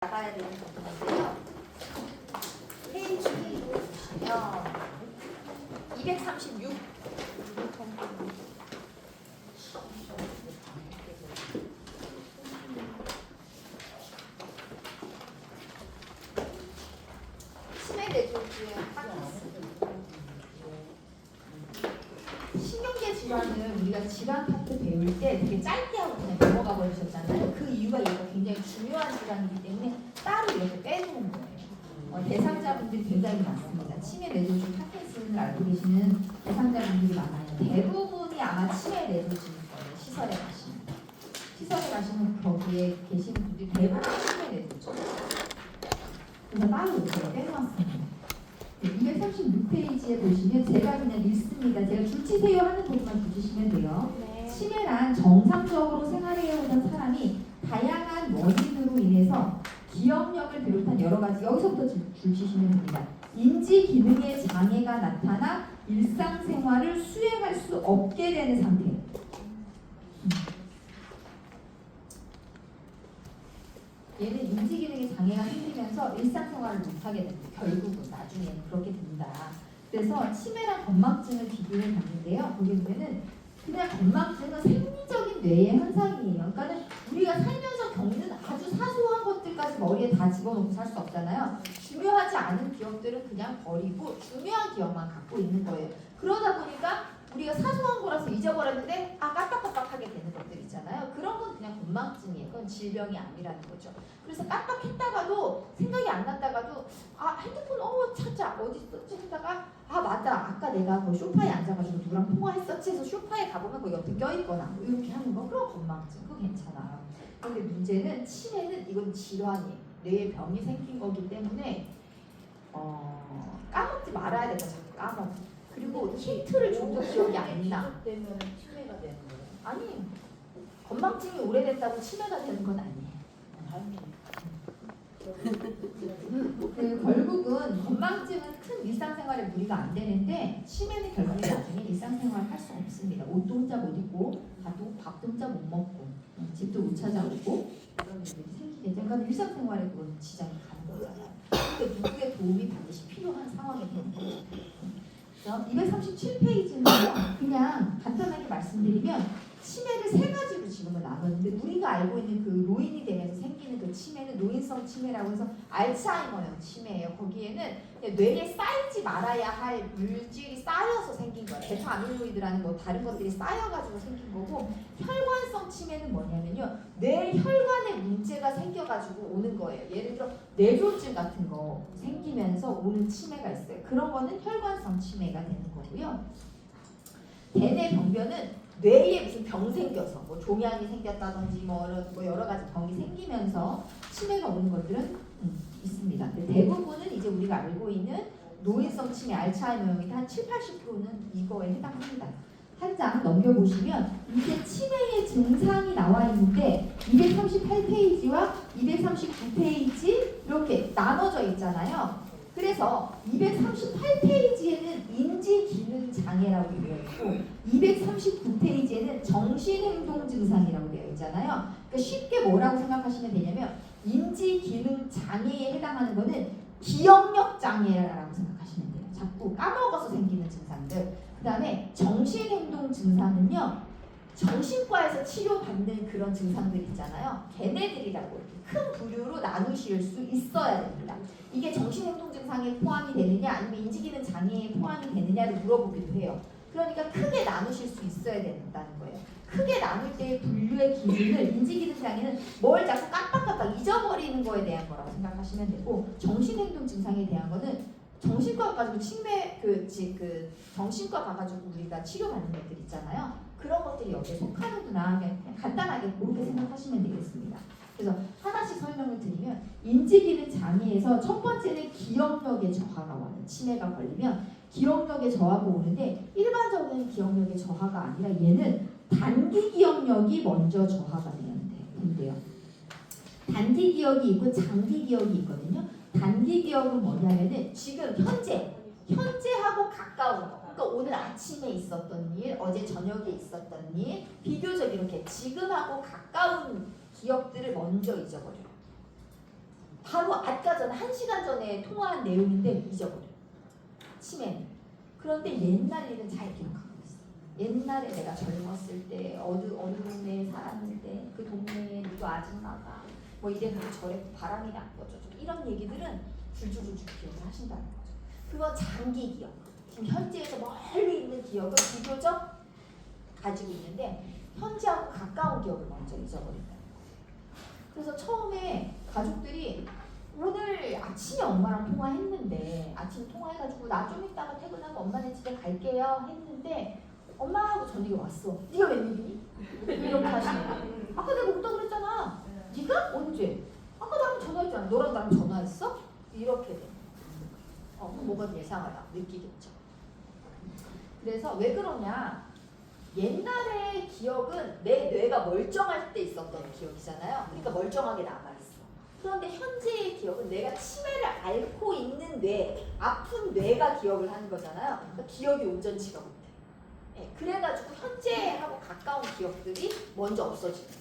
나가야 되는 부분인데요. 페이지 보시면 236 치매 뇌졸중의 파킨슨. 신경계 질환은 우리가 질환 파트 배울 때 되게 짧게 하고 그냥 넘어가 버리셨잖아요. 그 이유가 얘가 굉장히 중요한 질환이기 때문에 따로 이렇게 빼놓은 거예요. 대상자분들이 굉장히 많습니다. 치매 뇌졸중 파킨슨을 알고 계시는 대상자분들이 많아요. 대부분이 아마 치매 뇌졸중일 거예요. 시설에 가시면 거기에 계시는 분들이 대부분 치매 뇌졸중. 그래서 따로 이렇게 빼놓았습니다. 236페이지에 보시면 제가 그냥 읽습니다. 제가 줄치세요 하는 부분만 붙이시면 돼요. 네. 치매란 정상적으로 생활해오던 사람이 다양한 원인으로 인해서 기억력을 비롯한 여러 가지, 여기서부터 줄치시면 됩니다. 인지 기능의 장애가 나타나 일상생활을 수행할 수 없게 되는 상태. 얘는 인지기능의 장애가 생기면서 일상생활을 못하게 됩니다. 결국은 나중에는 그렇게 된다. 그래서 치매랑 건망증을 비교해 봤는데요. 거기 보면은 그냥 건망증은 생리적인 뇌의 현상이에요. 그러니까 우리가 살면서 겪는 아주 사소한 것들까지 머리에 다 집어넣고 살 수 없잖아요. 중요하지 않은 기억들은 그냥 버리고 중요한 기억만 갖고 있는 거예요. 그러다 보니까 우리가 사소한 거라서 잊어버렸는데 깜빡깜빡하게 되는 것들 있잖아요. 그런 건 그냥 건망증이에요. 그건 질병이 아니라는 거죠. 그래서 깜빡했다가도 생각이 안 났다가도 핸드폰 찾자 어디 있었지 하다가 맞다 아까 내가 그 소파에 앉아가지고 누구랑 통화했었지 해서 소파에 가보면 그 옆에 껴있거나 뭐 이렇게 하는 거 그런 건망증 그거 괜찮아요. 근데 문제는 치매는 이건 질환이에요. 뇌에 병이 생긴 거기 때문에 까먹지 말아야 되고 자꾸 까먹어. 그리고 힌트를 줘도 기억이 안 나. 되면 치매가 되는 거예요. 아니 건망증이 오래됐다고 치매가 되는 건 아니에요. 결국은 건망증은 큰 일상생활에 무리가 안 되는데 치매는 결국에 나중에 일상생활 할 수 없습니다. 옷도 혼자 못 입고 밥도 혼자 못 먹고 집도 못 찾아오고 이런 일들이 생기게 되니까 그러니까 일상생활에 그건 지장이 가는 거잖아요. 근데 누구의 도움이 반드시 필요한 상황이 되는 거죠. 237페이지는 그냥 간단하게 말씀드리면 치매를 세 가지로 지금은 나눴는데 우리가 알고 있는 그 노인이 되면서 생기는 그 치매는 노인성 치매라고 해서 알츠하이머형 치매예요. 거기에는 뇌에 쌓이지 말아야 할 물질이 쌓여서 생긴 거예요. 베타 아밀로이드라는 뭐 다른 것들이 쌓여가지고 생긴 거고 혈관성 치매는 뭐냐면요. 뇌 혈관에 문제가 생겨가지고 오는 거예요. 예를 들어 뇌졸중 같은 거 생기면서 오는 치매가 있어요. 그런 거는 혈관성 치매가 되는 거고요. 대뇌 병변은 뇌에 무슨 병 생겨서 뭐 종양이 생겼다든지 뭐 여러 가지 병이 생기면서 치매가 오는 것들은 있습니다. 근데 대부분은 이제 우리가 알고 있는 노인성 치매, 알츠하이머형이 한 70-80%는 이거에 해당합니다. 한 장 넘겨보시면 이게 치매의 증상이 나와 있는데 238페이지와 239페이지 이렇게 나눠져 있잖아요. 그래서 238페이지에는 인지기능장애라고 되어 있고 239페이지에는 정신행동증상이라고 되어 있잖아요. 그러니까 쉽게 뭐라고 생각하시면 되냐면 인지기능장애에 해당하는 거는 기억력장애라고 생각하시면 돼요. 자꾸 까먹어서 생기는 증상들. 그 다음에 정신행동증상은요. 정신과에서 치료받는 그런 증상들 있잖아요. 걔네들이라고 큰 부류로 나누실 수 있어야 됩니다. 이게 정신행동증상에 포함이 되느냐 아니면 인지기능 장애에 포함이 되느냐를 물어보기도 해요. 그러니까 크게 나누실 수 있어야 된다는 거예요. 크게 나눌 때의 분류의 기준을 인지기능 장애는 뭘 자꾸 깜빡깜빡 잊어버리는 거에 대한 거라고 생각하시면 되고 정신행동증상에 대한 거는 정신과 가지고 정신과 가가지고 우리가 치료받는 것들 있잖아요. 그런 것들이 여기에 속하는구나 그냥 간단하게 그렇게 생각하시면 되겠습니다. 그래서 하나씩 설명을 드리면 인지기능 장애에서 첫 번째는 기억력의 저하가 와요. 치매가 걸리면 기억력의 저하가 오는데 일반적인 기억력의 저하가 아니라 얘는 단기 기억력이 먼저 저하가 된대요. 단기 기억이 있고 장기 기억이 있거든요. 단기 기억은 뭐냐면은 지금 현재하고 가까운 거. 그러니까 오늘 아침에 있었던 일, 어제 저녁에 있었던 일, 비교적 이렇게 지금하고 가까운 기억들을 먼저 잊어버려요. 바로 아까 전에 1시간 전에 통화한 내용인데 잊어버려. 치매는. 그런데 옛날 일은 잘 기억하고 있어. 옛날에 내가 젊었을 때 어느 동네에 살았는데 그 동네에 누구 아줌마가 뭐 이래서 저래 바람이 났거죠. 이런 얘기들은 줄줄줄 기억을 하신다는 거죠. 그건 장기 기억. 지금 현재에서 멀리 있는 기억을 비교적 가지고 있는데 현재하고 가까운 기억을 먼저 잊어버린다. 그래서 처음에 가족들이 오늘 아침에 엄마랑 통화했는데 아침 통화해가지고 나 좀 이따가 퇴근하고 엄마네 집에 갈게요 했는데 엄마하고 저녁에 왔어. 네가 웬일이니? 이렇게 하시는 거야. 아까 내가 온다 그랬잖아. 네가? 언제? 아까 나랑 전화했잖아. 너랑 나랑 전화했어? 이렇게 돼. 뭐가 예상하다 느끼겠죠. 그래서 왜 그러냐? 옛날의 기억은 내 뇌가 멀쩡할 때 있었던 기억이잖아요. 그러니까 멀쩡하게 남아있어. 그런데 현재의 기억은 내가 치매를 앓고 있는 뇌, 아픈 뇌가 기억을 하는 거잖아요. 그러니까 기억이 온전치가 못해. 네, 그래가지고 현재하고 가까운 기억들이 먼저 없어지는 거예요.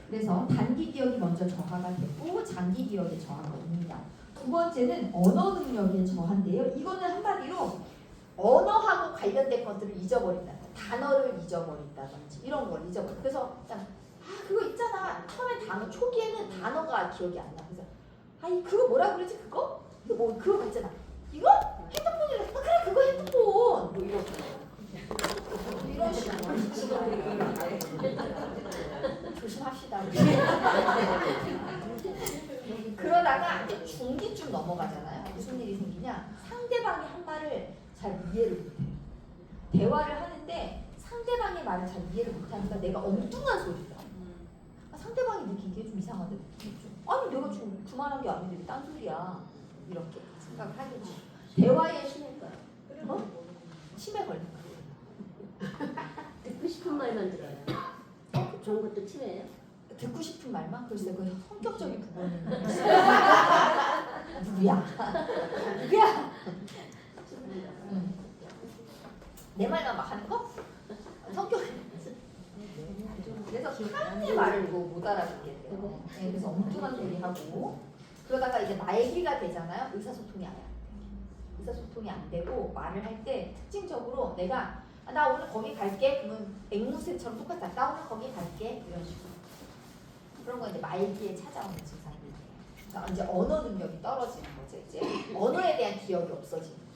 그래서 단기 기억이 먼저 저하가 되고 장기 기억의 저하가 옵니다. 두 번째는 언어 능력의 저하인데요. 이거는 한마디로 언어하고 관련된 것들을 잊어버린다. 단어를 잊어버린다든지 이런 걸 잊어버려. 그래서 그냥 그거 있잖아. 처음에 단어 초기에는 단어가 기억이 안 나. 그래서 그거 뭐라 그러지 그거? 그거 있잖아. 이거? 핸드폰이래. 그래 그거 핸드폰. 뭐 이런 식으로 조심합시다. 그러다가 이제 중기쯤 넘어가잖아요. 무슨 일이 생기냐? 상대방이 한 말을 잘 이해를 못해. 대화를 하는데 상대방의 말을 잘 이해를 못하니까 내가 엉뚱한 소리다. 상대방이 느끼기에 좀 이상하대. 아니 내가 지금 그 말한 게 아닌데 딴 소리야. 이렇게 생각을 하겠지. 대화의 심해가 치매 걸린 거야. 듣고 싶은 말만 들어요. 좋은 것도 치매예요? 듣고 싶은 말만? 글쎄 그 성격적인 부분은 누구야? 누구야? 내 말만 막 하는 거? 성격. 그래서 타인의 말을 못 알아듣게 돼요. 네, 그래서 엉뚱한 소리 하고 그러다가 이제 말기가 되잖아요. 의사소통이 안 돼. 의사소통이 안 되고 말을 할 때 특징적으로 내가 나 오늘 거기 갈게. 그러면 앵무새처럼 똑같아. 나 오늘 거기 갈게. 이런 식으로. 그런 거 이제 말기에 찾아오는 증상이 돼요. 그러니까 이제 언어 능력이 떨어지는 거죠. 이제 언어에 대한 기억이 없어지는 거죠.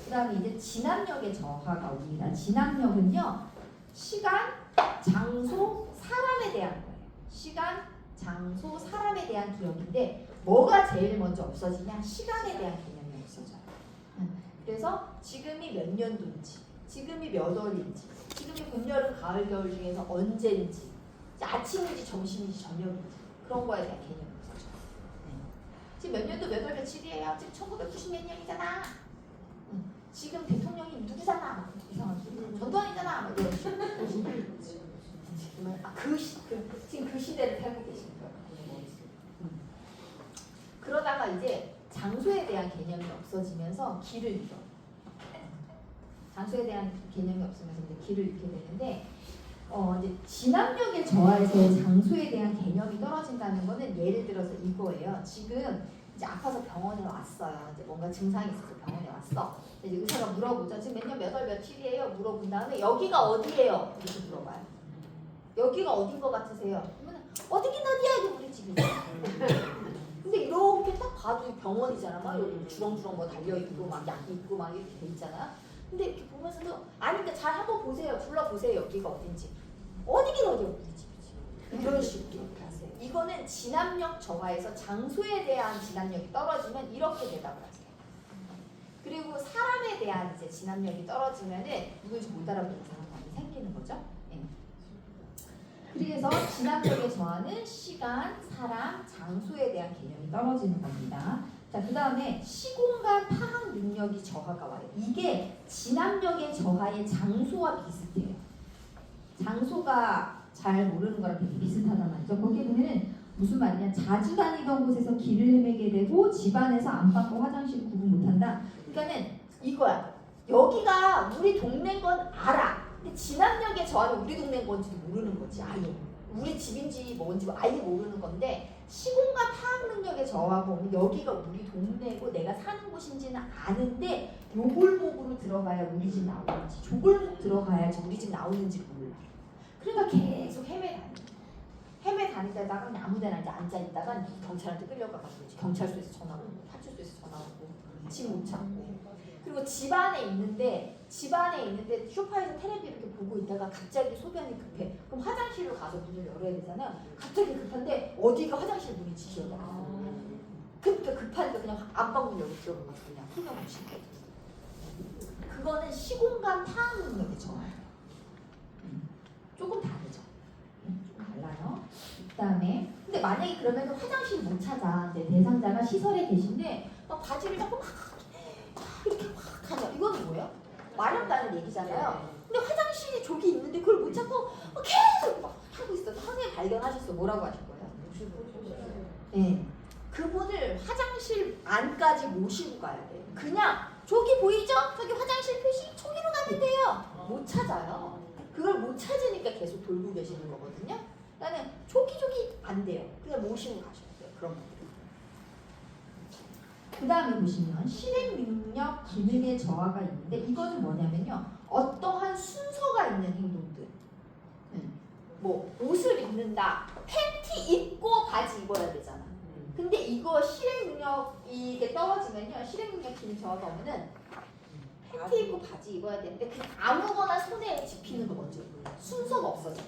그다음에 이제 진압력의 저하가 옵니다. 진압력은요, 시간, 장소, 사람에 대한 거예요. 시간, 장소, 사람에 대한 기억인데 뭐가 제일 먼저 없어지냐? 시간에 대한 개념이 없어져요. 그래서 지금이 몇 년도인지, 지금이 몇 월인지, 지금이 봄, 여름, 가을, 겨울 중에서 언제인지, 아침인지 점심인지 저녁인지 그런 거에 대한 개념이 없어져요. 지금 몇 년도 몇 월 며칠이에요? 지금 1990 몇 년이잖아. 지금 대통령이 누구잖아. 막 이상한 소리. 전두환이잖아. 막 이런 식으로. 지금 그 시대를 살고 계신 거예요. 그러다가 이제 장소에 대한 개념이 없어지면서 길을 잃어. 장소에 대한 개념이 없으면서 이제 길을 잃게 되는데 이제 진압력의 저하에서 장소에 대한 개념이 떨어진다는 거는 예를 들어서 이거예요. 지금 이제 아파서 병원에 왔어요. 이제 뭔가 증상이 있어서 병원에 왔어. 이제 의사가 물어보죠. 지금 몇 년 몇 월 며칠이에요? 물어본 다음에 여기가 어디예요? 이렇게 물어봐요. 여기가 어딘 것 같으세요? 그러면 어디긴 어디야? 이게 우리 집이죠. 근데 이렇게 딱 봐도 병원이잖아. 막 여기 주렁주렁 뭐 달려있고 막 약 있고 막 이렇게 돼 있잖아. 근데 이렇게 보면서도 아니까 잘 한번 보세요. 불러보세요. 여기가 어딘지. 어디긴 어디야? 우리 집이지. 이런 식으로 이렇게 하세요. 이거는 진압력 저하에서 장소에 대한 진압력이 떨어지면 이렇게 대답을 하세요. 그리고 사람에 대한 이제 진압력이 떨어지면은 누군지 못 알아보는 사람 많이 생기는 거죠. 네. 그래서 진압력의 저하는 시간, 사람, 장소에 대한 개념이 떨어지는 겁니다. 자, 그 다음에 시공간 파악 능력이 저하가 와요. 이게 진압력의 저하의 장소와 비슷해요. 장소가 잘 모르는 거랑 되게 비슷하단 말이죠. 거기에 보면은 무슨 말이냐, 자주 다니던 곳에서 길을 헤매게 되고 집안에서 안방과 화장실 구분 못한다. 그러니까는 이거야. 여기가 우리 동네인 건 알아. 근데 진압력의 저하는 우리 동네인 건지도 모르는 거지. 아예 우리 집인지 뭔지 아예 모르는 건데 시공간 저하고 오면 여기가 우리 동네고 내가 사는 곳인지는 아는데 요 골목으로 들어가야 우리 집 나오는지 저 골목 들어가야지 우리 집 나오는지 몰라. 그러니까 계속 헤매다니다가 그냥 아무데나 이제 앉아있다가 경찰한테 끌려가가지고 이제 경찰서에서 전화 오고 파출소에서 전화 오고 집 못 찾고 그리고 집 안에 있는데 소파에서 텔레비 이렇게 보고 있다가 갑자기 소변이 급해. 그럼 화장실로 가서 문을 열어야 되잖아요. 갑자기 급한데 어디가 화장실 문인지 기억이 안 나. 그러니까 급하니까 그냥 안방문 열고 들어가고 그냥 소변없이. 그거는 시공간 파악 능력이죠. 조금 다르죠. 조금 달라요. 그다음에 근데 만약에 그러면 화장실 못 찾아. 이제 대상자가 시설에 계신데 막 바지를 자꾸 막 이렇게 막 하죠. 이거는 뭐예요? 마렵다는 얘기잖아요. 근데 화장실이 저기 있는데 그걸 못 찾고 계속 막 하고 있어서 선생님 발견하셨어. 뭐라고 하실 거예요? 네. 그분을 화장실 안까지 모시고 가야 돼요. 그냥 저기 보이죠? 저기 화장실 표시 저기로 가면 돼요. 못 찾아요. 그걸 못 찾으니까 계속 돌고 계시는 거거든요. 그러니까 저기 안 돼요. 그냥 모시고 가셔야 돼요. 그런 분들. 그 다음에 보시면 실행 능력 기능의 저하가 있는데 이거는 뭐냐면요. 어떠한 순서가 있는 행동들. 뭐 옷을 입는다. 팬티 입고 바지 입어야 되잖아. 근데 이거 실행 능력이 이게 떨어지면요. 실행 능력 기능 저하가 오면은 팬티 입고 바지 입어야 되는데 그냥 아무거나 손에 집히는 거 먼저 입어요. 순서가 없어져.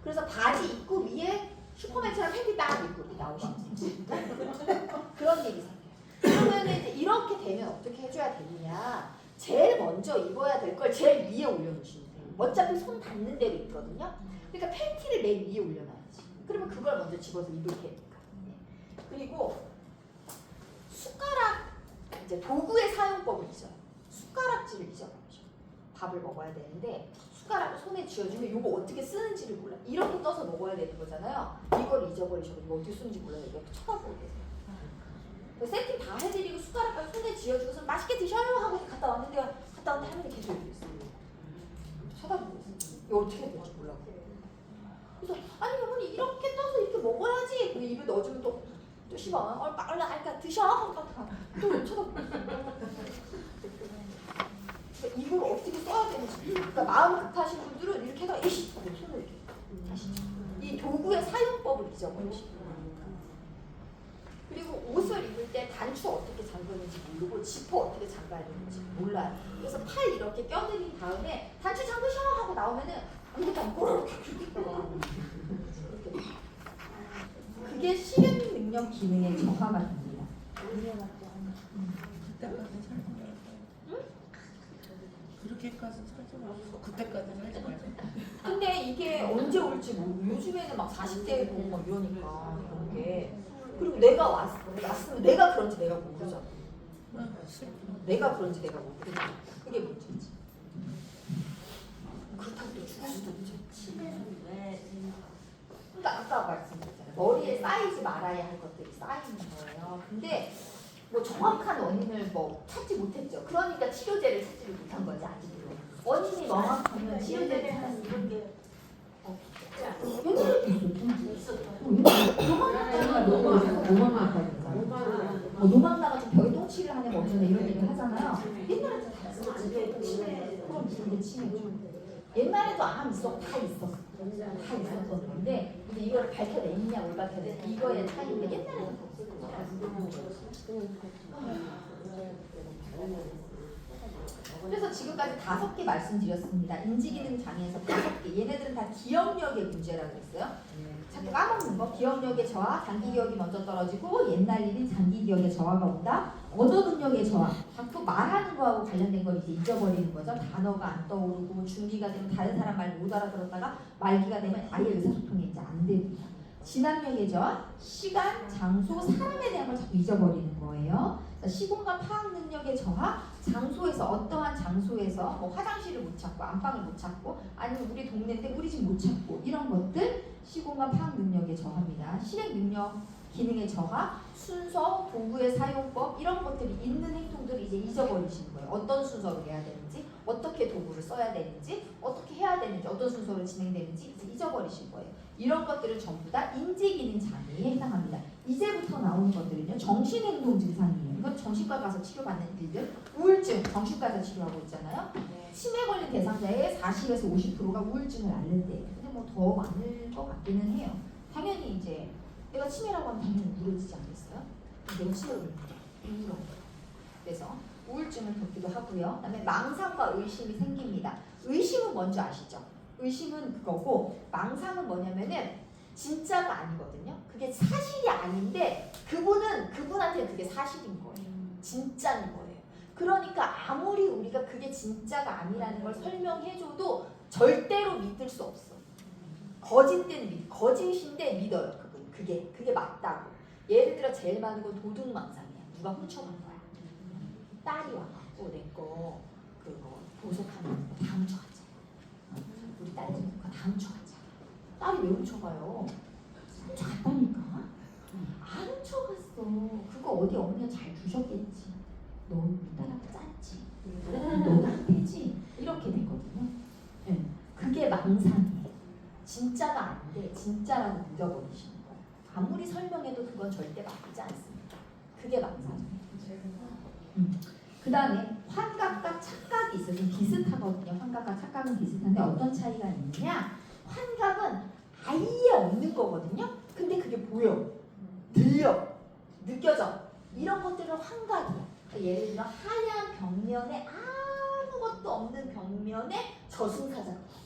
그래서 바지 입고 위에 슈퍼맨처럼 팬티 딱 입고 이렇게 나오시면 그런 일이 생겨요. 그러면 이제 이렇게 되면 어떻게 해줘야 되느냐? 제일 먼저 입어야 될 걸 제일 위에 올려놓으시면 돼요. 어차피 손 닿는 대로 있거든요. 그러니까 팬티를 맨 위에 올려놔야지. 그러면 그걸 먼저 집어서 입을 테니까. 그리고 숟가락 이제 도구의 사용법을 잊어요. 숟가락질을 잊어버리죠. 밥을 먹어야 되는데 숟가락을 손에 쥐어주면 이거 어떻게 쓰는지를 몰라. 이렇게 떠서 먹어야 되는 거잖아요. 이걸 잊어버리셔서 이거 어떻게 쓰는지 몰라요. 이렇게 쳐다보고 계세요. 세팅 다 해드리고 숟가락까지 손에 쥐어주고서 맛있게 드셔요 하고 갔다 왔는데 할머니 계속 이렇게 있어요. 쳐다보고 있어요. 이거 어떻게 해야 될지 몰라요. 그래서 아니 어머니 이렇게 떠서 이렇게 먹어야지. 근데 입에 넣어주면 또 씹어. 얼른 알까 드셔. 또 쳐다보고 있어요. 그러니까 이걸 어떻게 써야 되는지. 그러니까 마음 급하신 분들은 이렇게 해서 이씨 손을 이렇게 하시죠. 이 도구의 사용법을 잊어버리시고. 그리고 옷을 입을 때 단추 어떻게 잠그는지 모르고 지퍼 어떻게 잠가야 되는지 몰라요. 그래서 팔 이렇게 껴드린 다음에 단추 잠그셔 하고 나오면은 아무것도 안 꼬르륵 그게 실행 능력 기능의 저하가 됩니다. 그렇게까지 살지 말고 그때까지 살지 말고. 근데 이게 언제 올지 모르고 요즘에는 막 40대에 보고 막 이러니까 그런 게 그리고 내가 왔으면 내가 그런지 내가 모르잖아. 내가 그런지 내가 모르잖아. 그게 문제지. 그렇다고 또 죽을 수도 있지. 그러니까 아까 말씀드렸잖아요. 머리에 쌓이지 말아야 할 것들이 쌓이는 거예요. 근데 뭐 정확한 원인을 뭐 찾지 못했죠. 그러니까 치료제를 찾지를 못한 거지 아직도. 원인이 명확하면 치료제를 찾았으면 옛날에도 있었죠. 노망 아파니까. 노망 나가지고 벽에 똥칠을 하냐 뭐 어쩌네 이런 얘기를 하잖아요. 옛날에도 다 있었지. 그럼 이게 치매죠. 옛날에도 암 있었고 다 있었어. 다 있었던 건데 이제 이걸 밝혀내느냐 못 밝혀내느냐 이거의 차이인데 옛날에는 그래서 지금까지 5개 말씀드렸습니다. 인지기능 장애에서 5개. 얘네들은 다 기억력의 문제라고 했어요. 자꾸 까먹는 거. 기억력의 저하, 장기 기억이 먼저 떨어지고 옛날 일인 장기 기억의 저하가 온다. 언어 능력의 저하. 자꾸 말하는 거하고 관련된 걸 이제 잊어버리는 거죠. 단어가 안 떠오르고 준비가 되면 다른 사람 말 못 알아들었다가 말기가 되면 아예 의사소통이 이제 안 됩니다. 진압력의 저하, 시간, 장소, 사람에 대한 걸 자꾸 잊어버리는 거예요. 시공간 파악 능력의 저하, 장소에서 어떠한 장소에서 뭐 화장실을 못 찾고 안방을 못 찾고 아니면 우리 동네인데 우리 집 못 찾고 이런 것들 시공간 파악 능력의 저하입니다. 실행 능력 기능의 저하, 순서, 도구의 사용법 이런 것들이 있는 행동들을 이제 잊어버리시는 거예요. 어떤 순서로 해야 되는지, 어떻게 도구를 써야 되는지, 어떻게 해야 되는지, 어떤 순서로 진행되는지 이제 잊어버리실 거예요. 이런 것들은 전부 다 인지기능 장애에 해당합니다. 이제부터 나오는 것들은요 정신행동 증상이에요. 이건 정신과 가서 치료받는 일들. 우울증 정신과 가서 치료하고 있잖아요. 치매 걸린 대상자의 40에서 50%가 우울증을 앓는데, 근데 뭐 더 많을 것 같기는 해요. 당연히 이제 내가 치매라고 하면 당연히 우울해지지 않겠어요? 내가 치매를 울어. 그래서 우울증을 겪기도 하고요. 그다음에 망상과 의심이 생깁니다. 의심은 뭔지 아시죠? 의심은 그거고 망상은 뭐냐면은 진짜가 아니거든요. 그게 사실이 아닌데 그분한테 그게 사실인 거예요. 진짜인 거예요. 그러니까 아무리 우리가 그게 진짜가 아니라는 걸 설명해줘도 절대로 믿을 수 없어. 거짓인데 믿어요. 그게 맞다고. 예를 들어 제일 많은 건 도둑망상이야. 누가 훔쳐간 거야. 딸이 와갖고 내거 그거 보석하는 거 다 훔쳐갔잖아. 우리 딸이 그거 다 훔쳐갔잖아. 딸이 왜 훔쳐가요? 훔쳐갔다니까. 안 훔쳐갔어. 그거 어디 어머니가 잘 두셨겠지. 너 딸하고 짰지. 너가 한테지. 이렇게 되거든요. 네. 그게 망상이에요. 진짜가 아닌데 진짜라고 믿어버리시는 거예요. 아무리 설명해도 그건 절대 맞지 않습니다. 그게 망상이에요. 그 다음에 환각과 착각이 있어요. 좀 비슷하거든요. 환각과 착각은 비슷한데 어떤 차이가 있느냐? 환각은 아예 없는 거거든요. 근데 그게 보여, 들려, 느껴져. 이런 것들은 환각이야. 그러니까 예를 들어 하얀 벽면에 아무것도 없는 벽면에 저승사자가 있어.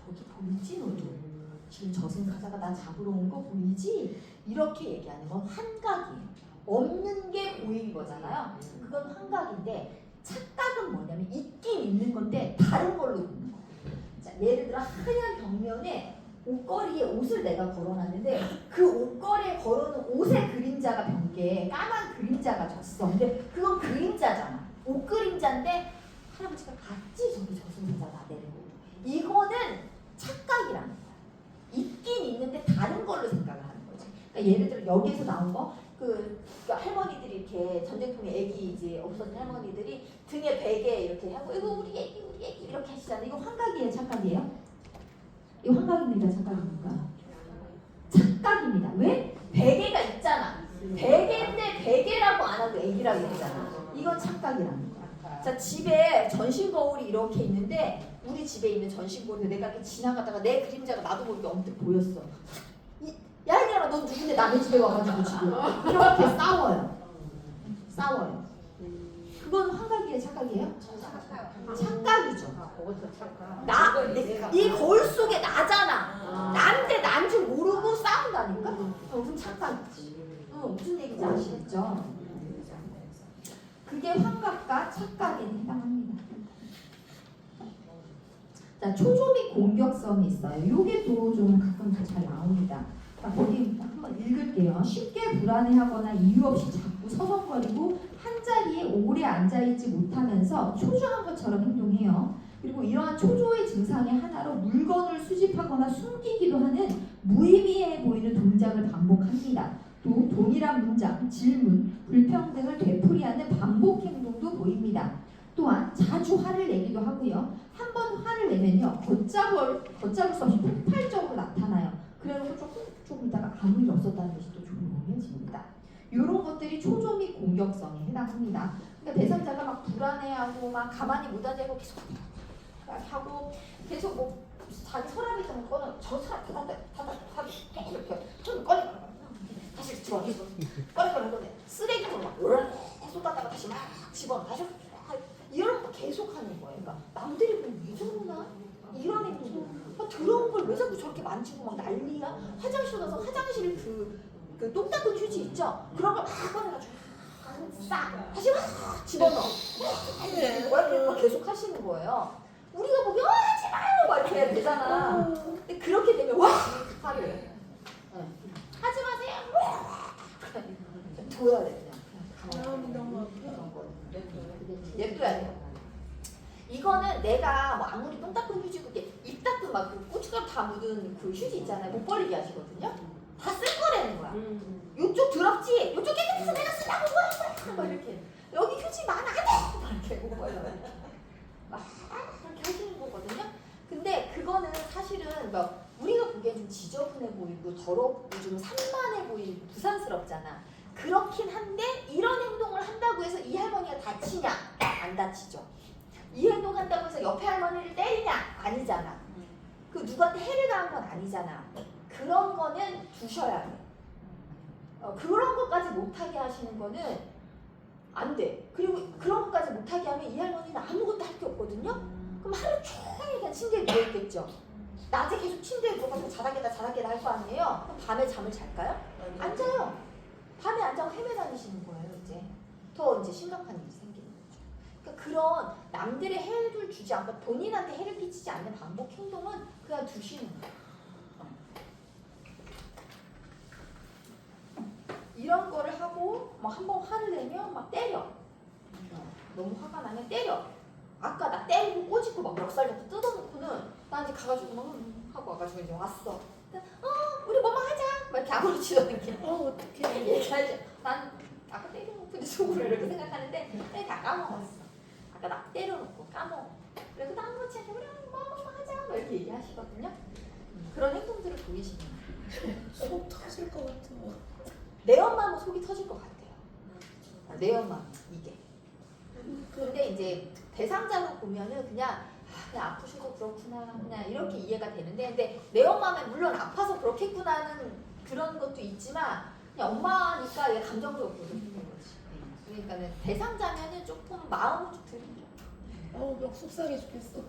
저기 보이지 너도? 지금 저승사자가 나 잡으러 온 거 보이지? 이렇게 얘기하는 건 환각이에요. 없는 게 보이는 거잖아요. 그건 환각인데 착각은 뭐냐면 있긴 있는 건데 다른 걸로 보는 거예요. 자, 예를 들어 하얀 벽면에 옷걸이에 옷을 내가 걸어놨는데 그 옷걸이에 걸어놓은 옷의 그림자가 변기에 까만 그림자가 졌어. 근데 그건 그림자잖아. 옷 그림자인데 할아버지가 봤지? 저기 저승사자 나 내리고. 이거는 착각이라는 거야. 있긴 있는데 다른 걸로 생각을 하는 거지. 그러니까 예를 들어 여기에서 나온 거 그러니까 할머니들이 이렇게 전쟁통에 애기 이제 없어진 할머니들이 등에 베개 이렇게 하고 이거 우리 애기 이렇게 하시잖아요. 이거 환각이에요, 착각이에요? 이거 환각입니다, 착각입니까? 착각입니다. 왜? 베개가 있잖아. 베개인데 베개라고 안 하고 애기라고 했잖아. 이건 착각이라는 거야. 자, 집에 전신 거울이 이렇게 있는데 우리 집에 있는 전신 거울에 내가 이렇게 지나가다가 내 그림자가 나도 모르게 언뜻 보였어. 야 이년아 넌 누군데 남의 집에 와가지고 지금 이렇게 싸워요. 그건 환각이에요, 착각이에요? 착각이죠. 이 거울 속에 나잖아. 난데 난 줄 모르고 싸운다니까? 무슨 착각이지. 무슨 얘기인지 아시겠죠? 그게 환각과 착각에 해당합니다. 자, 초조 및 공격성이 있어요. 요게 또 좀 가끔 잘 나옵니다. 거기 한번 읽을게요. 쉽게 불안해하거나 이유 없이 자꾸 서성거리고 한 자리에 오래 앉아있지 못하면서 초조한 것처럼 행동해요. 그리고 이러한 초조의 증상의 하나로 물건을 수집하거나 숨기기도 하는 무의미해 보이는 동작을 반복합니다. 또 동일한 문장, 질문, 불평등을 되풀이하는 반복 행동도 보입니다. 또한 자주 화를 내기도 하고요. 한 번 화를 내면요, 걷잡을 수 없이 폭발적으로 나타나요. 그래놓고 조금 있다가 아무 일 없었다는 듯이 또 조용해집니다. 이런 것들이 초조 및 공격성에 해당합니다. 그러니까 대상자가 막 불안해하고 막 가만히 못 앉아있고 계속 하고 계속 뭐 자기 서랍에 있던 거는 저 서랍 닫아 이렇게 좀 꺼내 다시 집어넣어 꺼내 쓰레기로 막 쏟아다가 다시 막 집어넣어 다시 이런 거 계속 하는 거예요. 그러니까 남들이 보면 왜 저러나 이런 행동. 더러운 걸 왜 자꾸 저렇게 만지고 막 난리야? 화장실 가서 화장실 그 똥 닦은 휴지 있죠? 그런 걸 막 꺼내가지고 싹 다시 막 집어넣어. 막 계속 하시는 거예요. 우리가 보면 하지 마요 막 이렇게 해야 되잖아. 근데 그렇게 되면 와 화를 내. 하지 마세요. 둬야 돼 그냥. 냅둬야 돼요. 이거는 내가 뭐 아무리 똥 닦은 휴지고 입 닦은 막 그 고춧가루 다 묻은 그 휴지 있잖아요. 못 버리게 하시거든요. 다 쓸 거라는 거야. 요쪽 더럽지? 요쪽 깨끗해서 내가 쓰라고 막 이렇게. 여기 휴지 많아 안 돼! 막 이렇게 못 버려요. 막 이렇게 하시는 거거든요. 근데 그거는 사실은 뭐 우리가 보면 보기엔 좀 지저분해 보이고 더럽고 좀 산만해 보이고 부산스럽잖아. 그렇긴 한데 이런 행동을 한다고 해서 이 할머니가 다치냐? 안 다치죠. 이 행동 한다고 해서 옆에 할머니를 때리냐? 아니잖아. 그 누구한테 해를 가한 건 아니잖아. 그런 거는 두셔야 돼. 그런 것까지 못하게 하시는 거는 안 돼. 그리고 그런 것까지 못하게 하면 이 할머니는 아무것도 할 게 없거든요. 그럼 하루 종일 그냥 침대에 누워있겠죠. 낮에 계속 침대에 누워가지고 자다깨다 할 거 아니에요? 그럼 밤에 잠을 잘까요? 안 자요. 밤에 안 자고 헤매다니시는 거예요. 이제 더 이제 심각한 일이 생기는 거죠. 그러니까 그런 남들의 해를 주지 않고 본인한테 해를 끼치지 않는 반복 행동은 그냥 두시는 거예요. 이런 거를 하고 막 한 번 화를 내면 막 때려. 너무 화가 나면 때려. 아까 나 때리고 꼬집고 막 멱살 잡고 뜯어놓고는 나한테 가가지고 막 하고 와가지고 이제 왔어. 우리 뭐뭐 하자. 막 이렇게 아무렇지도 않게. 어떡해. 얘기하죠. 난 아까 때려놓고 속으로 이렇게 생각하는데 다 까먹었어. 아까 나 때려놓고 까먹어. 그래서 나 아무렇지 않게 우리 뭐뭐 하자. 막 이렇게 얘기하시거든요. 그런 행동들을 보이시는 거예요. 속 터질 것 같아. 내 엄마는 속이 터질 것 같아요. 내 엄마 이게. 근데 이제 대상자로 보면은 그냥 아프셔서 그렇구나 그냥 이렇게 이해가 되는데, 근데 내 엄마는 물론 아파서 그렇겠구나는 그런 것도 있지만 그냥 엄마니까 얘 감정적으로 느끼는 거지. 그러니까는 대상자면은 조금 마음은 좀 들리죠. 막 속상해 죽겠어.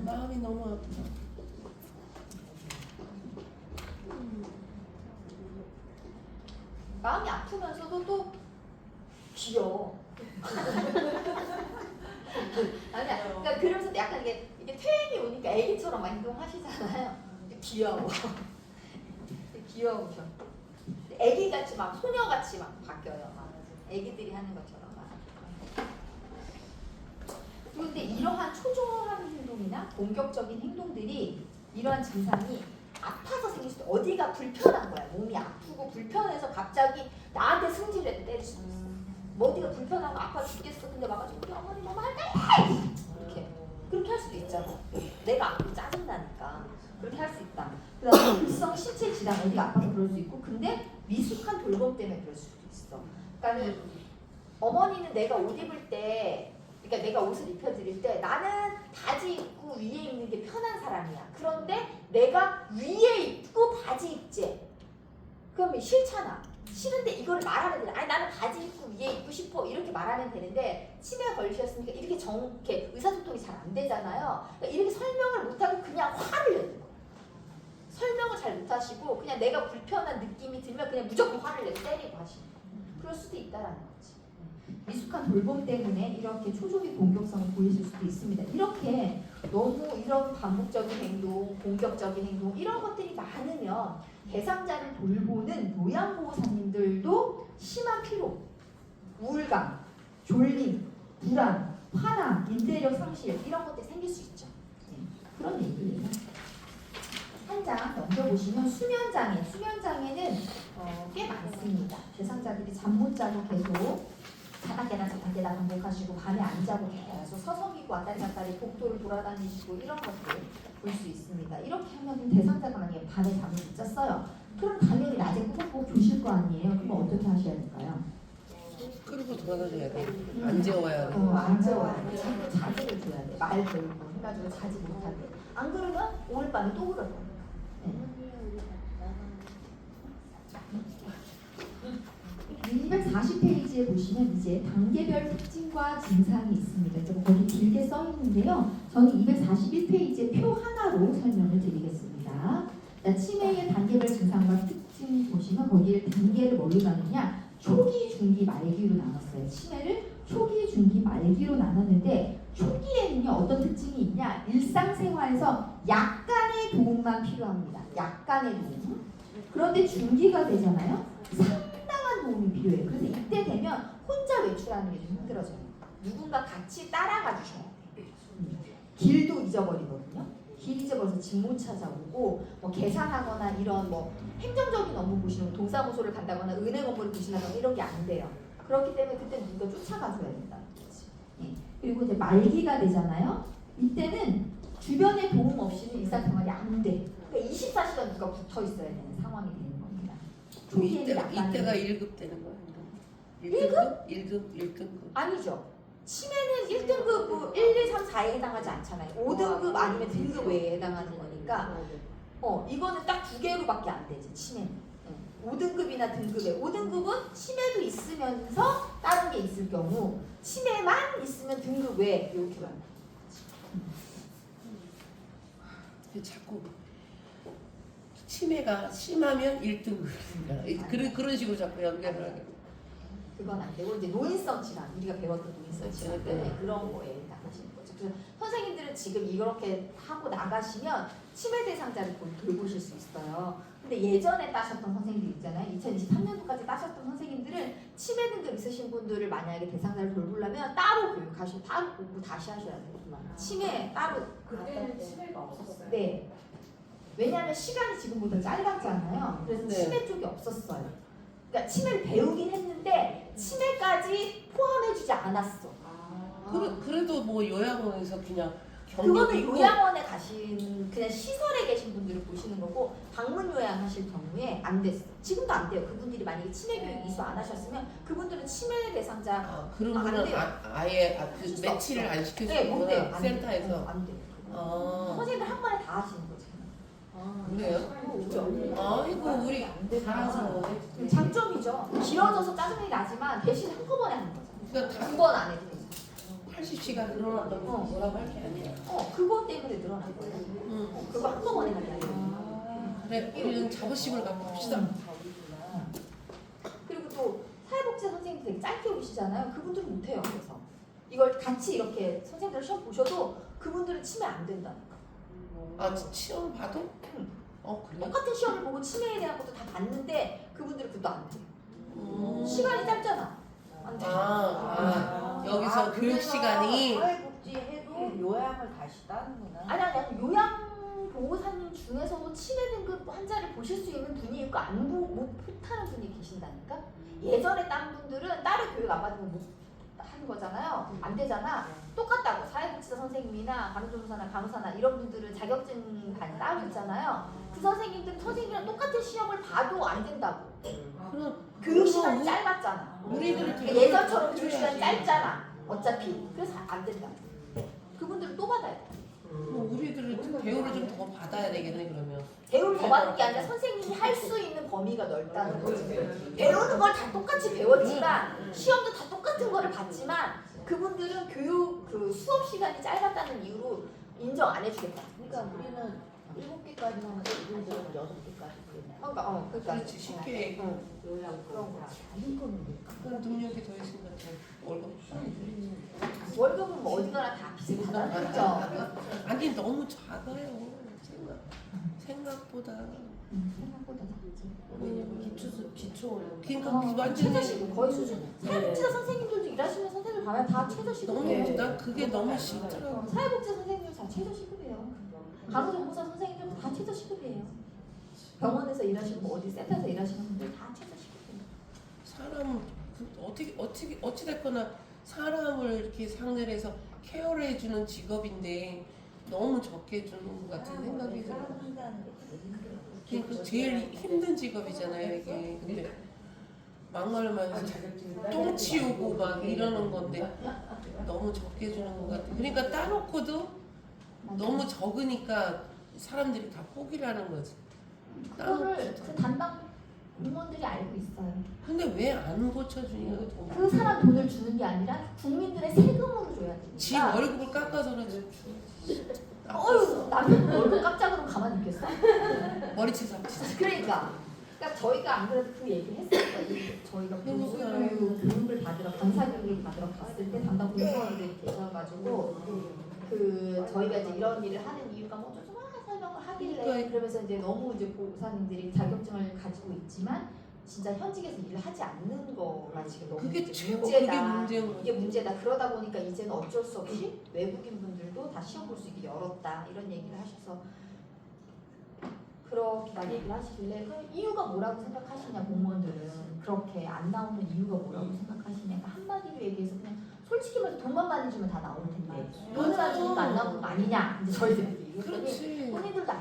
마음이 너무 아프다. 마음이 아프면서도 또 귀여워. 아니야. 그러니까 그러면서 약간 이게 퇴행이 오니까 애기처럼 막 행동하시잖아요. 귀여워. 귀여우셔. 애기같이 막 소녀같이 막 바뀌어요. 막 애기들이 하는 것처럼 막. 그런데 이러한 초조한 행동이나 공격적인 행동들이 이러한 증상이 아파서 생길 수도, 어디가 불편한 거야. 몸이 아프고 불편해서 갑자기 나한테 승질을 때릴 수 있어. 뭐 어디가 불편하고 아파 죽겠어. 근데 와가지고 우리 어머니 뭐 할까? 이렇게 그렇게 할 수도 있잖아. 내가 아프고 짜증나니까 그렇게 할 수 있다. 그다음에 급성 신체 질환, 어디가 아파서 그럴 수 있고, 근데 미숙한 돌봄 때문에 그럴 수도 있어. 그러니까 어머니는 내가 옷 입을 때, 그러니까 내가 옷을 입혀드릴 때 나는 바지 입고 위에 입는 게 편한 사람이야. 그런데 내가 위에 입고 바지 입지. 그러면 싫잖아. 싫은데 이걸 말하면 돼. 아니 나는 바지 입고 위에 입고 싶어. 이렇게 말하면 되는데 치매가 걸리셨으니까 이렇게 의사소통이 잘 안 되잖아요. 그러니까 이렇게 설명을 못하고 그냥 화를 내는 거예요. 설명을 잘 못하시고 그냥 내가 불편한 느낌이 들면 그냥 무조건 화를 내고 때리고 하시는 거예요. 그럴 수도 있다라는 거지. 미숙한 돌봄 때문에 이렇게 초조기 공격성을 보이실 수도 있습니다. 이렇게 너무 이런 반복적인 행동, 공격적인 행동 이런 것들이 많으면 대상자를 돌보는 요양보호사님들도 심한 피로, 우울감, 졸림, 불안, 화남, 인지력 상실 이런 것들이 생길 수 있죠. 그런 얘기예요. 한 장 넘겨보시면 수면장애. 수면장애는 꽤 많습니다. 대상자들이 잠 못 자고 계속 자다깨다 반복하시고 밤에 안 자고 계속 서성이고 왔다리갔다리 복도를 돌아다니시고 이런 것들 볼 수 있습니다. 이렇게 하면 대상자가 만약에 밤에 잠을 못 잤어요. 그럼 당연히 낮에 꾸벅꾸벅 조실 거 아니에요. 그럼 어떻게 하셔야 될까요? 끌고 돌아다녀야 돼. 안 재워야 돼. 안 재워야 돼. 자제를 줘야 돼. 말 걸고 해가지고 자지 못하게. 안 그러면 오늘 밤에 또 그럴 거야. 240페이지에 보시면 이제 단계별 특징과 증상이 있습니다. 이제 거기 길게 써 있는데요. 저는 241페이지에 표 하나로 설명을 드리겠습니다. 자, 치매의 단계별 증상과 특징 보시면 거기에 단계를 뭘로 나누냐? 초기, 중기, 말기로 나눴어요. 치매를 초기, 중기, 말기로 나눴는데 초기에는요 어떤 특징이 있냐? 일상생활에서 약간의 도움만 필요합니다. 약간의 도움. 그런데 중기가 되잖아요. 상당한 도움이 필요해요. 그래서 이때 되면 혼자 외출하는 게 좀 힘들어져요. 누군가 같이 따라가 주셔야 돼요. 길도 잊어버리거든요. 길 잊어버려서 집 못 찾아오고 뭐 계산하거나 이런 뭐 행정적인 업무 보시는 동사무소를 간다거나 은행 업무를 보시다거나 이런 게 안 돼요. 그렇기 때문에 그때 누가 쫓아가줘야 된다는 거지. 그리고 이제 말기가 되잖아요. 이때는 주변의 도움 없이는 일상생활이 안 돼. 그러니까 24시간 누가 붙어 있어야 되는 상황이 되는 겁니다. 그럼 초기에는 약간 이때가 1급 되는 거야? 1급? 1급. 아니죠. 치매는 1등급 뭐 1, 2, 3, 4에 해당하지 않잖아요. 5등급 아니면 등급 외에 해당하는 거니까 이거는 딱 두 개로밖에 안 되지 치매는. 5등급이나 등급에 5등급은 치매도 있으면서 다른 게 있을 경우 치매만 있으면 등급 외 이렇게 가는 거예요. 자꾸 치매가 심하면 1등급. 그런 식으로 자꾸 연결을 하게. 그건 안 되고 이제 노인성 질환 우리가 배웠던 노인성 질환 때문에 그런 거에 해당하시는 거죠. 그래서 선생님들은 지금 이렇게 하고 나가시면 치매 대상자를 돌보실 수 있어요. 근데 예전에 따셨던 선생님들 있잖아요. 2023년도까지 따셨던 선생님들은 치매 등급 있으신 분들을 만약에 대상자를 돌보려면 따로 교육하시고 따로 공부 다시 하셔야 돼요. 치매 따로. 그때는 치매가 없었어요. 네. 왜냐하면 시간이 지금보다 짧았잖아요. 그래서 네. 치매 쪽이 없었어요. 그러니까 치매를 배우긴 했는데 치매까지 포함해주지 않았어. 그래도 뭐 요양원에서 그냥 그거는 격리고 요양원에 가신 그냥 시설에 계신 분들을 보시는 거고 방문 요양하실 경우에 안 됐어. 지금도 안 돼요. 그분들이 만약에 치매 교육 이수 안 하셨으면 그분들은 치매 대상자 그러면은 안 돼요. 아예 하실 수 매치를 없어. 안 못 돼요. 시켜주는구나 안 돼요. 센터에서. 안 돼요. 아, 선생님들 한 번에 다 하시는 거지. 그래요? 아이고 우리 잘해서 장점이죠. 길어져서 짜증이 나지만 대신 한꺼번에 하는 거죠. 그러니까 두 번 안 해도 되죠. 80시간 늘어난다고 뭐라고 할 게 아니야. 그것 때문에 늘어난 거예요. 그거 한꺼번에 하는 거예요. 그래 우리는 자부심을 갖고 합시다. 그리고 또 사회복지 선생님들 되게 짧게 오시잖아요. 그분들은 못해요. 그래서 이걸 같이 이렇게 선생님들 시험 보셔도 그분들은 치매 안 된다는 거. 시험 봐도? 그래? 똑같은 시험을 보고 치매에 대한 것도 다 봤는데 그분들은 그것도 안 돼요. 시간이 짧잖아. 안 돼요. 여기서 교육 시간이 사회복지 해도 요양을 다시 따는구나. 아니 요양보호사님 중에서도 치매 등급 환자를 보실 수 있는 분이 있고 못하는 분이 계신다니까. 예전에 딴 분들은 따로 교육 안 받으면 못 하는 거잖아요. 안 되잖아. 똑같다고. 사회복지사 선생님이나 간호조무사나 간호사나 이런 분들은 자격증 반 따로 있잖아요. 그 선생님이랑 똑같은 시험을 봐도 안 된다고. 교육 시간이 짧았잖아. 우리들을 예전처럼 교육 시간이 짧잖아. 어차피. 그래서 안 된다. 그분들은 또 받아야 돼. 우리들을 대우를 좀 더 받아야 되겠네 그러면. 배우를 더 받는 게 아니라 선생님이 할 수 있는 범위가 넓다는 거지. 배우는 걸 다 똑같이 배웠지만 시험도 다 똑같은 거를 봤지만 그분들은 교육 그 수업 시간이 짧았다는 이유로 인정 안 해주겠다. 그러니까 우리는 7개까지 하는데 이분들은 6개까지. 그러니까 그렇지 쉽게 요양 그런 거. 다른 거는 그런 능력이 더 있으니까 더 월급. 월급은 뭐 어디가나 다 비슷하다. 그렇죠. 아니 너무 작아요 생각보다. 생각보다 작지. 왜냐면 기초 그러니까 완전히 최저시급 거의 수준. 사회복지사 선생님들도 일하시는 선생님들 가면 다 너무 최저시급이에요. 난 그게 너무 싫더라고. 사회복지사 선생님들 다 최저시급이에요. 간호조무사 선생님들 다 최저시급이에요. 병원에서 일하시는 분, 어디 센터에서 일하시는 분들 다 최저시급이에요. 사람 어찌 됐거나 사람을 이렇게 상대를 해서 케어를 해주는 직업인데 너무 적게 주는 것 같은 생각이 들어요. 그러니까 제일 힘든 직업이잖아요 이게. 근데 막말만 해서 똥 치우고 막 이러는 건데 너무 적게 주는 것 같아. 그러니까 따놓고도 너무 적으니까 사람들이 다 포기를 하는 거지. 그거를 그 담당 공무원들이 알고 있어요. 근데 왜 안 고쳐주냐 그 사람 돈을 주는 게 아니라 국민들의 세금으로 줘야 되니까. 지 월급을 깎아서는 어휴, 남편 월급 깎자 그러면 가만히 있겠어? 머리채 잡지. 그러니까 저희가 안 그래도 그 얘기를 했었어요. 저희가 교육을 받으러 강사 교육을 받으러 갔을 때 담당 공무원들이 계셔가지고 저희가 이제 이런 일을 하는 이유가 뭐 좀 설명을 하길래 그러면서 이제 너무 이제 보호사님들이 자격증을 가지고 있지만 진짜 현직에서 일을 하지 않는 거가 지금 너무 그게 이제 최고 문제다. 그게 문제인 거지. 이게 문제다. 그러다 보니까 이제는 어쩔 수 없이 외국인 분들도 다 시험 볼 수 있게 열었다. 이런 얘기를 하셔서 그렇게 얘기를 하시길래 그 이유가 뭐라고 생각하시냐 공무원들은 그렇게 안 나오는 이유가 뭐라고 생각하시냐 한마디로 얘기해서 그냥 솔직히 말해서 돈만 많이 주면 다 나올 텐데 맞아. 돈을 안 주니까 안 나오는 거 아니냐 이제 저희들이 그랬더니 그렇지. 본인들도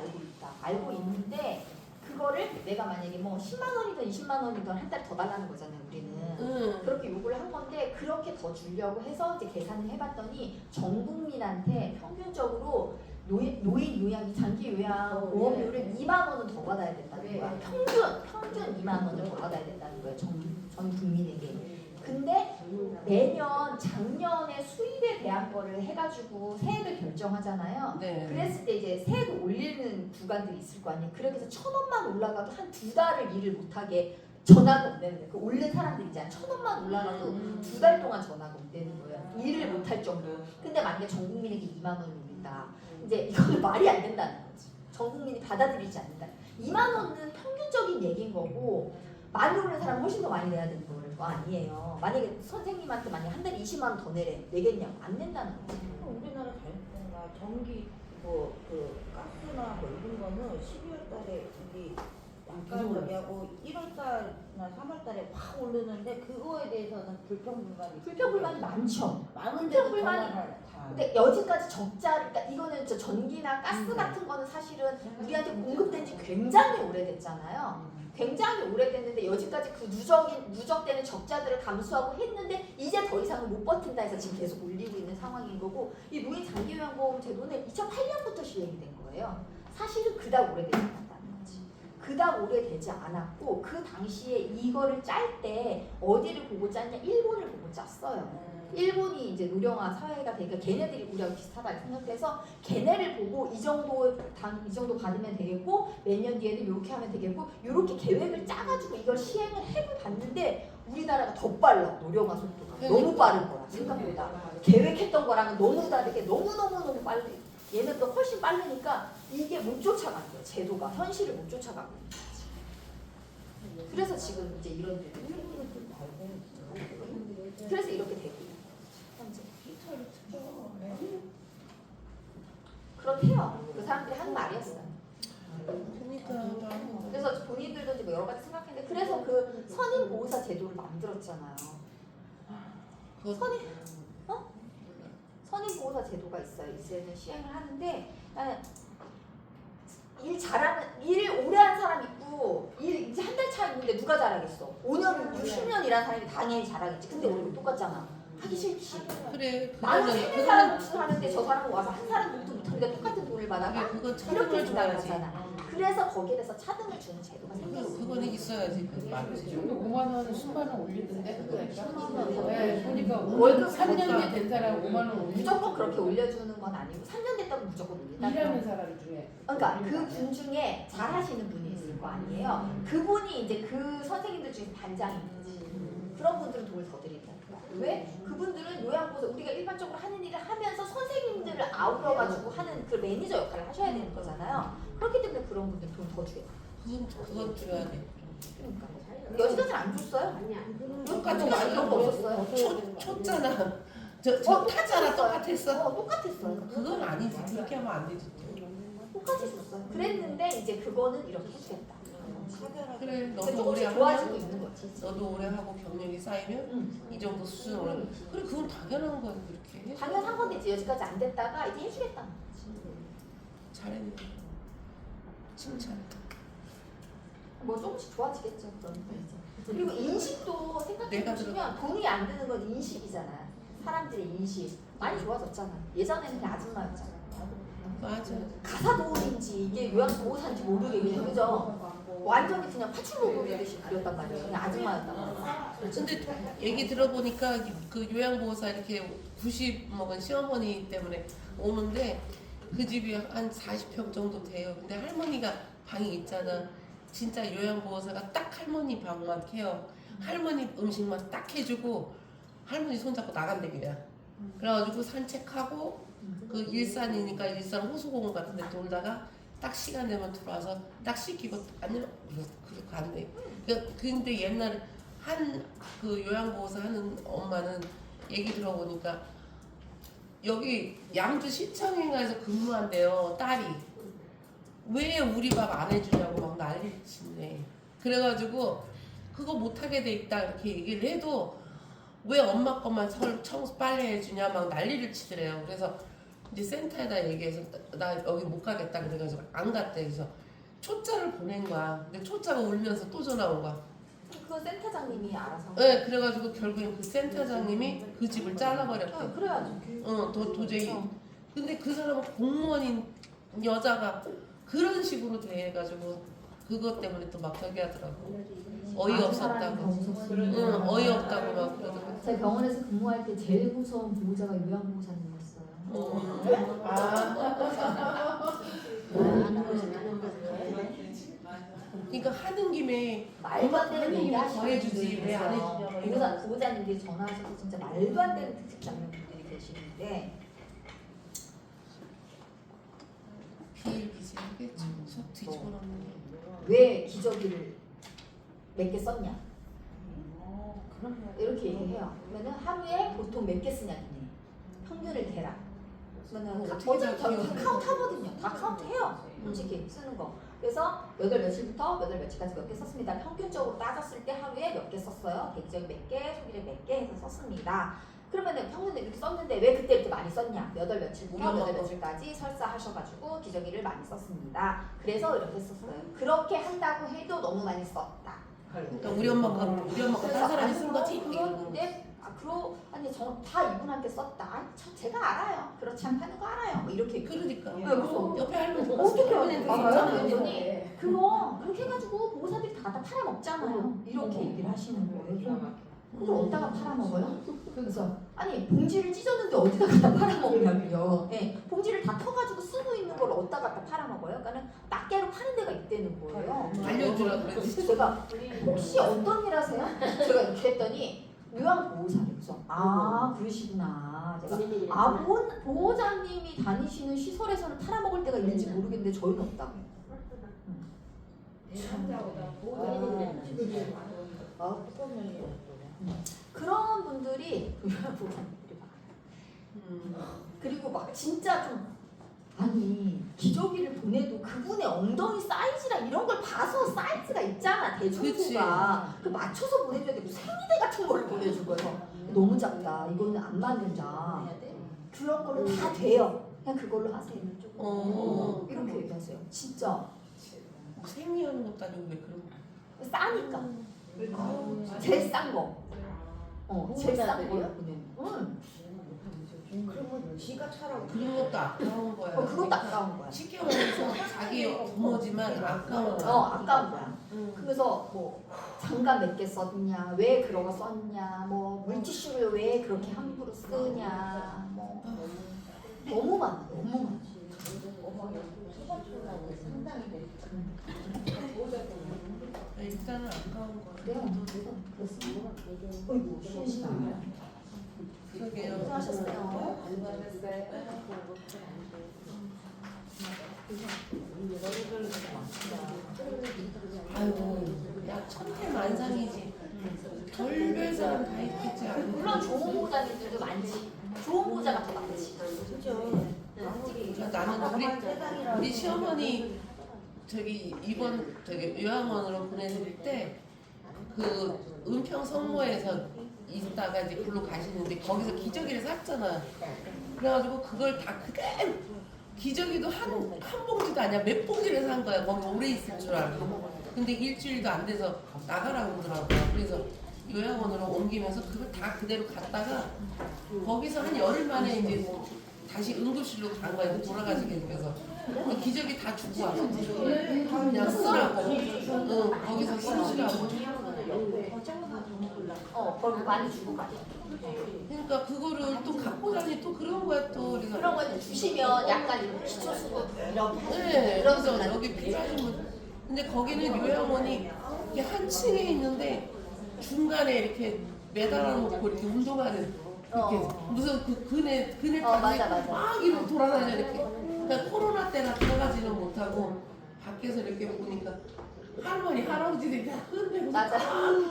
알고 있는데 그거를 내가 만약에 뭐 10만 원이든 20만 원이든 한 달 더 달라는 거잖아요 우리는. 응. 그렇게 요구를 한 건데 그렇게 더 주려고 해서 이제 계산을 해봤더니 전 국민한테 평균적으로 노인 요양 장기 요양 보험료를 2만 원은 더 받아야 된다는 거야. 평균 2만 원을 더 받아야 된다는 거예요. 전 국민에게. 근데 매년 작년에 수입에 대한 거를 해가지고 세액을 결정하잖아요. 네. 그랬을 때 이제 세액을 올리는 구간들이 있을 거 아니에요. 그렇게 해서 1,000원만 올라가도 한 2달을 일을 못하게 전화가 온다는 거예요. 그 올린 사람들이 있잖아요. 1,000원만 올라가도 2달 동안 전화가 온다는 거예요. 일을 못할 정도. 근데 만약에 전 국민에게 2만 원을 올린다. 이제 이거는 말이 안 된다는 거지. 전 국민이 받아들이지 않는다. 2만 원은 평균적인 얘기인 거고 많이 오는 사람은 훨씬 더 많이 내야 되는 거 아니에요. 만약에 선생님한테 만약에 한 달에 20만 원 더 내겠냐고 안 낸다는 거지. 우리나라 잘했구나. 전기 그 가스나 뭐 이런 거는 12월 달에 우리 약간 저기 하고 1월 달이나 3월 달에 확 오르는데 그거에 대해서는 불평불만이 많죠. 많은데도 불평불만이- 전화를 다. 근데 여지까지 적자, 그러니까 이거는 저 전기나 가스 같은 거는 사실은 우리한테 공급된 지 굉장히 오래됐잖아요. 굉장히 오래됐는데 여지까지 그 누적되는 적자들을 감수하고 했는데 이제 더 이상은 못 버틴다 해서 지금 계속 올리고 있는 상황인 거고 이 노인 장기요양보험 제도는 2008년부터 시행이 된 거예요. 사실은 그닥 오래되지 않았다는 거지. 그닥 오래되지 않았고 그 당시에 이거를 짤 때 어디를 보고 짰냐? 일본을 보고 짰어요. 일본이 이제 노령화 사회가 되니까 걔네들이 우리하고 비슷하다 생각해서 걔네를 보고 이 정도 받으면 되겠고 몇 년 뒤에는 이렇게 하면 되겠고 이렇게 계획을 짜가지고 이걸 시행을 해봤는데 우리나라가 더 빨라 노령화 속도가 너무 빠른 거야 생각보다 계획했던 거랑은 너무 다르게 너무 빨리 얘는 또 훨씬 빠르니까 이게 못 쫓아간 거야 제도가 현실을 못 쫓아가고 있는 거지. 그래서 지금 이제 이런 그래서 이렇게 되고 있는 현재. 그렇대요. 그 사람들이 하는 말이었어요. 그러니까 그래서 본인들도 이제 뭐 여러 가지 생각했는데 그래서 그 선임 보호사 제도를 만들었잖아요. 선임 보호사 제도가 있어요. 이제는 시행을 하는데 일 오래 한 사람 있고 일 이제 한 달 차 있는데 누가 잘하겠어? 5년, 60년 일한 사람이 당연히 잘하겠지. 근데 우리 똑같잖아. 하기 싫지. 그래 나는 그거는 세네 사람 복수를 하는데 저 사람은 와서 한 사람 복수 못하니까 똑같은 돈을 받아. 그건 이렇게 차등을 줘야지. 생각하잖아. 그래서 거기에 대해서 차등을 주는 제도가 생겼어. 그거는 있어야지 그 말이. 5만 원, 10만 원 올리던데. 네, 보니까 월급 3년 된 사람 5만 원 올리고 무조건 그렇게 올려주는 건 아니고 3년 됐다고 무조건 올린다. 일하는 사람 중에. 그러니까 그 분 중에 잘하시는 분이 있을 거 아니에요. 그분이 이제 그 선생님들 중에 반장인 거지. 그런 분들은 돈을 더 드린다. 왜? 그분들은 요양보호사 우리가 일반적으로 하는 일을 하면서 선생님들을 아우러가지고 하는 그 매니저 역할을 하셔야 되는 거잖아요. 그렇기 때문에 그런 분들 돈 더 주겠다. 그건 줘야 돼. 그러니까 여지까지 안 줬어요. 아니 안 그러는 똑같은 거 그런 거 없었어요. 쳤잖아. 저 타잖아 똑같았어. 똑같았어요. 그건 아니지. 그렇게 하면 안 되지. 똑같이 줬어요. 그랬는데 이제 그거는 이렇게 해주겠다. 그래 그러니까 너도 오래 조금씩 좋아지고 하면 있는 거지. 너도 오래 하고 경력이 쌓이면 응. 이 정도 수준 올라. 그래 그건 당연한 거야 그렇게. 해. 당연한 건데 이제 여지까지 안 됐다가 이제 해주겠다. 잘했네. 칭찬. 뭐 조금씩 좋아지겠죠. 그러니까 이제. 그리고 인식도 내가 생각해보시면 돈이 안 드는 건 인식이잖아. 사람들의 인식 많이 좋아졌잖아. 예전에는 그냥 아줌마였잖아. 맞아. 가사 도우미인지 이게 요양보호사인지 모르게 그냥 그죠? 완전히 그냥 파출부 부르듯이 그렸단 말이에요. 그냥 아줌마였단 말이에요. 근데 얘기 들어보니까 그 요양보호사 이렇게 90 먹은 시어머니 때문에 오는데 그 집이 한 40평 정도 돼요. 근데 할머니가 방이 있잖아. 진짜 요양보호사가 딱 할머니 방만 케어. 할머니 음식만 딱 해주고 할머니 손잡고 나간대 그냥. 그래가지고 산책하고 그 일산이니까 일산 호수공원 같은 데 돌다가 딱 시간 되면 들어와서 딱 씻기고 안녕 그렇게 간대. 근데 옛날에 한 그 요양보호사 하는 엄마는 얘기 들어보니까 여기 양주 시청인가에서 근무한대요 딸이. 왜 우리 밥 안 해주냐고 막 난리를 치네. 그래가지고 그거 못하게 돼 있다 이렇게 얘기를 해도 왜 엄마 것만 청소 빨래 해주냐 막 난리를 치더래요. 그래서 이제 센터에다 얘기해서 나 여기 못 가겠다 그래가지고 안 갔대. 그래서 초짜를 보낸 거야. 근데 초짜가 울면서 또 전화 온 거야. 그 센터장님이 알아서. 네, 그래가지고 결국엔 그 센터장님이 그 집을 잘라버렸대. 그래야지. 도저히. 어. 근데 그 사람은 공무원인 여자가 그런 식으로 대해가지고 그것 때문에 또 막 저기하더라고. 어이없었다고. 응, 어이없다고 막 그러더라고. 제가 병원에서 근무할 때 제일 무서운 보호자가 요양보호사님이었어요. 그러니까 하는 김에 말도 안 되는 얘기 더 해주지 왜 안 해주냐고. 보호자님들이 전화하셔서 진짜 말도 안 되는 특집 장면들이 계시는데 비일비재하겠죠. 속 뒤집어놓는 왜 기저귀를 몇 개 썼냐? 이렇게 얘기해요. 그러면은 하루에 보통 몇 개 쓰냐? 평균을 대라. 그러면은 다 카운트 하거든요. 다 카운트 해요. 솔직히 쓰는 거. 그래서 몇 월 며칠부터 몇 월 며칠까지 몇 개 썼습니다. 평균적으로 따졌을 때 하루에 몇 개 썼어요. 기저귀 몇 개, 소기를 몇 개 해서 썼습니다. 그러면은 평균을 이렇게 썼는데 왜 그때 이렇게 많이 썼냐? 몇 월 며칠부터 몇 월 며칠까지 설사하셔가지고 기저귀를 많이 썼습니다. 그래서 이렇게 썼어요. 그렇게 한다고 해도 너무 많이 썼다. 그러니까 우리 엄마가 딴 사람이 쓴 거지. 그런데 아니 저 다 이분한테 썼다. 아니, 제가 알아요. 그렇지 않다는 거 알아요. 뭐 이렇게 그러니까. 그래서 옆에 할머니 어떻게 하는지 알아요? 그랬더니 그거 그렇게 해가지고 보호사들이 다 팔아먹잖아요. 이렇게 얘기를 하시는 거예요. 그걸 어디다가 팔아먹어요? 그래서 아니 봉지를 찢었는데 어디다 갖다 팔아먹냐고요. 네, 봉지를 다 터가지고 쓰고 있는 걸 어디다 갖다 팔아먹어요? 그러니까 낱개로 파는 데가 있다는 거예요. 알려주라 그랬지. 제가 혹시 어떤 일 하세요? 제가 이렇게 했더니 요양보호사래서 그러시구나. 제가 보호자님이 다니시는 시설에서는 팔아먹을 때가 있는지 모르겠는데 저희는 없다고. 그런 분들이 요양보호사님들이 많아요. 그리고 막 진짜 좀 아니 기저귀를 보내도 그분의 엉덩이 사이즈랑 이런 걸 봐서 사이즈가 있잖아 대중수가 그 맞춰서 보내줘야 되고 생리대 같은 걸 보내줄 거예요. 너무 작다 이거는 안 맞는다 그런 걸로 다 돼요. 그냥 그걸로 하세요. 이렇게 얘기하세요. 진짜 생리하는 것도 아니고 왜 그런 거. 싸니까 제일 싼 거. 제일 싼 거요. 그러면 지가 차라고 그런 것도 아까운 거야. 그것도 아까운 거야. 시켜먹어서 자기 부모지만 아까운 거야. 아까운 거야. 그래서 뭐 장갑 몇 개 썼냐, 왜 그런 거 썼냐, 뭐 물티슈를 왜 그렇게 함부로 쓰냐, 뭐 너무 많아, 너무 많아. 일단은 아까운 거야. 그래요. 그렇습니다. 어이구, 쉬시나. 그러게요. 고생하셨어요. 아이고, 야 천태만상이지. 별별 사람 다 있겠지. 물론 좋은 보호자님들도 많지. 좋은 보호자가 더 많지. 그러니까 나는 우리 시어머니 이번 요양원으로 보내드릴 때 그 은평 성모에서 있다가 이제 글로 가시는데 거기서 기저귀를 샀잖아. 그래가지고 그걸 다 그대로 기저귀도 한 봉지도 아니야 몇 봉지를 산 거야. 거기 오래 있을 줄 알고. 근데 일주일도 안 돼서 나가라고 그러더라고요. 그래서 요양원으로 옮기면서 그걸 다 그대로 갔다가 거기서 한 열흘 만에 이제 다시 응급실로 간 거야. 돌아가시게 생겨서 그 기저귀 다 주고 왔어. 그냥 쓰라고. 거기서 쓰시라고. 거기 많이 주고 가요. 그러니까 그거를 또 갖고 다니 또 그런 거야 또. 그래서 그런 거 주시면 약간 기초수급 이런 네, 그런 그래서 거 여기 필요하신 분. 근데 거기는 요양원이 이렇게 한 층에 있는데 중간에 이렇게 매달아 놓고 이렇게 운동하는 이렇게 무슨 그 그네 맞아. 막 이렇게 돌아다녀 이렇게. 그러니까 코로나 때나 들어가지는 못하고 밖에서 이렇게 보니까 할머니 할아버지들이 다 흔들고 맞아.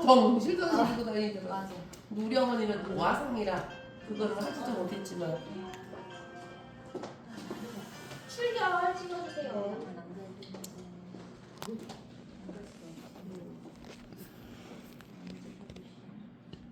덩실덩실 들고 다니더라고. 맞아. 우리 어머니는 와상이라 그거를 하지도 못했지만. 출결 찍어주세요.